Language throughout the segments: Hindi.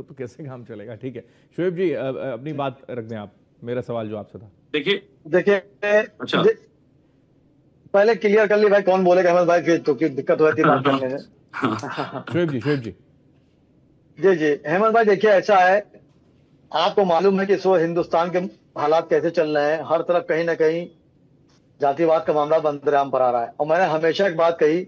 तो कैसे काम चलेगा। ठीक है शोएब जी, अपनी बात रख दें आप। मेरा सवाल जो आपसे था। देखिए देखिए अच्छा पहले क्लियर कर ली भाई, कौन बोलेगा अहमद भाई, फिर तो फिर दिक्कत हो जाती है बात करने में। शोएब जी जी जी हेमंत भाई, देखिए ऐसा है, आपको मालूम है कि इस वक्त हिंदुस्तान के हालात कैसे चल रहे हैं। हर तरफ कहीं ना कहीं जातिवाद का मामला बंदराम पर आ रहा है। और मैंने हमेशा एक बात कही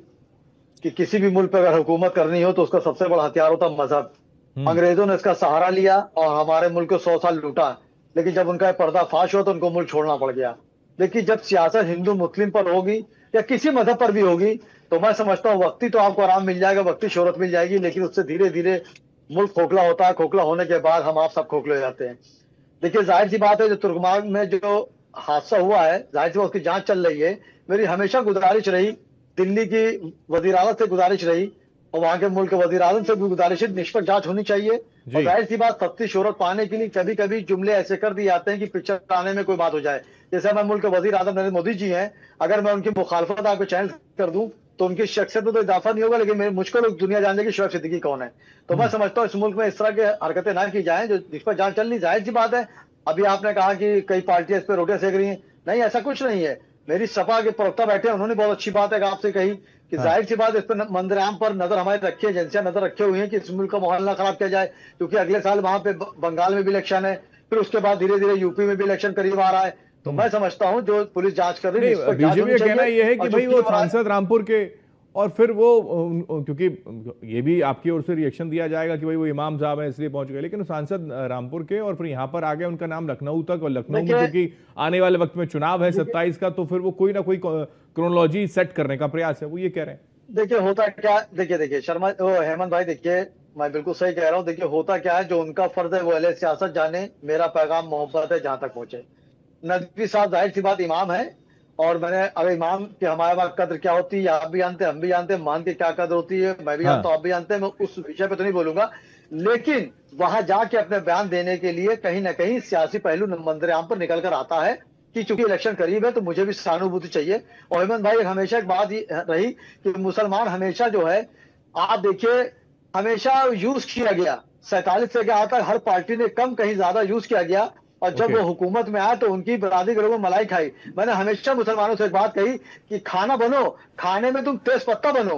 कि किसी भी मुल्क पर अगर हुकूमत करनी हो तो उसका सबसे बड़ा हथियार होता है मजहब। हम्म अंग्रेजों ने इसका सहारा लिया और हमारे मुल्क को 100 साल लूटा, लेकिन जब उनका पर्दाफाश हुआ तो उनको मुल्क छोड़ना पड़ गया। लेकिन जब सियासत हिंदू मुस्लिम पर होगी या किसी मजहब पर भी होगी, तो मैं समझता हूँ वक्ती तो आपको आराम मिल जाएगा, वक्ती शोहरत मिल जाएगी, लेकिन उससे धीरे धीरे मुल्क खोखला होता है। खोखला होने के बाद हम आप सब खोखले हो जाते हैं। देखिए जाहिर सी बात है, जो तुर्कमान में जो हादसा हुआ है, जाहिर सी बात उसकी जांच चल रही है। मेरी हमेशा गुजारिश रही, दिल्ली की वजीर आला से गुजारिश रही और वहां के मुल्क के वजीर आजम से भी गुजारिश है, निष्पक्ष जांच होनी चाहिए। और जी। जाहिर सी बात, सत्ती शोहरत पाने के लिए कभी कभी जुमले ऐसे कर दिए जाते हैं कि पिक्चर आने में कोई बात हो जाए। जैसे मैं मुल्क के वजीर आजम नरेंद्र मोदी जी हैं, अगर मैं उनकी मुखालफत आपको चैनल कर दूं तो उनकी शख्सियत में तो इजाफा नहीं होगा, लेकिन मुझको लोग दुनिया जान जाएगी शोएब सिद्दीकी कौन है। तो मैं समझता हूँ इस मुल्क में इस तरह की हरकतें ना की जाए, जो निष्पक्ष जांच चल रही। जाहिर सी बात है, अभी आपने कहा कि कई पार्टियां इस पर रोटियां सेक रही हैं, नहीं ऐसा कुछ नहीं है। मेरी सपा के प्रवक्ता बैठे हैं, उन्होंने बहुत अच्छी बात है आपसे कही कि हाँ जाहिर सी बात, इस पर मंदराम पर नजर हमारी रखी है, एजेंसियां नजर रखे हुई हैं कि इस मुल्क का माहौल ना खराब किया जाए, क्योंकि अगले साल वहां पे बंगाल में भी इलेक्शन है, फिर उसके बाद धीरे धीरे यूपी में भी इलेक्शन करीब आ रहा है। तो मैं समझता हूं जो पुलिस जांच कर रही है, नहीं, निष्पक्ष जांच बीजेपी होनी का कहना चाहिए। यह है कि और जो भाई वो क्यों सांसद रामपुर के, और फिर वो क्योंकि ये भी आपकी ओर से रिएक्शन दिया जाएगा कि भाई वो इमाम साहब हैं इसलिए पहुंच गए, लेकिन वो सांसद रामपुर के और फिर यहाँ पर आ गए, उनका नाम लखनऊ तक, और लखनऊ में देखिए क्योंकि आने वाले वक्त में चुनाव है 27 का, तो फिर वो कोई ना कोई क्रोनोलॉजी सेट करने का प्रयास है, वो ये कह रहे हैं। देखिए होता क्या, देखिए देखिए शर्मा हेमंत भाई, देखिए मैं बिल्कुल सही कह रहा हूँ। देखिए होता क्या है, जो उनका फर्ज है वो अहले सियासत जाने, मेरा पैगाम मोहब्बत है जहां तक पहुंचे। नदवी साहब जाहिर सी बात इमाम है, और मैंने अगर इमाम के हमारे पास कद्र क्या होती है आप भी जानते हैं, हम भी जानते हैं, मान के क्या कद्र होती है मैं भी जानता हाँ। हूं, आप भी जानते हैं। मैं उस विषय पे तो नहीं बोलूंगा, लेकिन वहां जाके अपने बयान देने के लिए कहीं ना कहीं सियासी पहलू मंजरेआम पर निकल कर आता है कि चूंकि इलेक्शन करीब है तो मुझे भी सहानुभूति चाहिए। और हेमंत भाई, एक हमेशा एक बात रही कि मुसलमान हमेशा जो है, आप देखिए, हमेशा यूज किया गया। 47 से क्या तक हर पार्टी ने कम कहीं ज्यादा यूज किया गया, और जब ओके। वो हुकूमत में आया तो उनकी बरादरी के लोगों मलाई खाई। मैंने हमेशा मुसलमानों से एक बात कही कि खाना बनो, खाने में तुम तेज पत्ता बनो,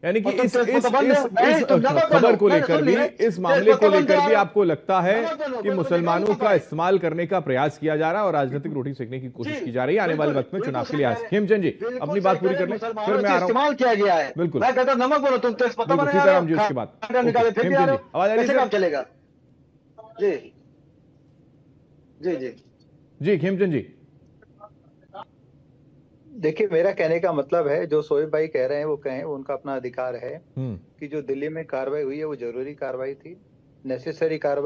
यानी कि और तुम इस तेज इस पत्ता बन इस रहे हो, नहीं इस तुम नमक बनो। खबर को मैंने लेकर सुन भी, लिया, इस तेज मामले को पत्ता बन लेकर जा भी रहा हो, आपको लगता है नमक बनो, कि फिर तो निकाल मुसलमानों ना का पाए। इस्तेमाल करने का प्रयास किया जा रहा है और राजनीतिक रोटी सेकने की जी कोशिश की जा रही है आने वाले बिल्कुल वक्त में बिल्कुल चुनाव के सही कह लिहाज से। रहे हैं, हेमचंद जी बिल्कुल अपनी सही बात कह पूरी रहे कर हैं। लें, फिर मुसलमानों मैं से आ रहा हूं। इस्तेमाल किया गया है। बिल्कुल मैं कहता नमक बनो, तुम तेज पत्ता बिल्कुल, बने जा रहे हो, सीताराम जी उसके बाद। खाना ओके निकाले फिर भी आ हेमचंद रहे जी, हो, आवाज आ रही है कैसे काम सर? चलेगा? जी जी जी जी हेमचंद जी। देखिए मेरा कहने का मतलब है, जो शोएब भाई कह रहे हैं वो कहें, वो उनका अपना अधिकार है हम्म कि जो दिल्ली में कार्रवाई हुई है वो जरूरी कार्रवाई थी, नेसेसरी कार्रवाई।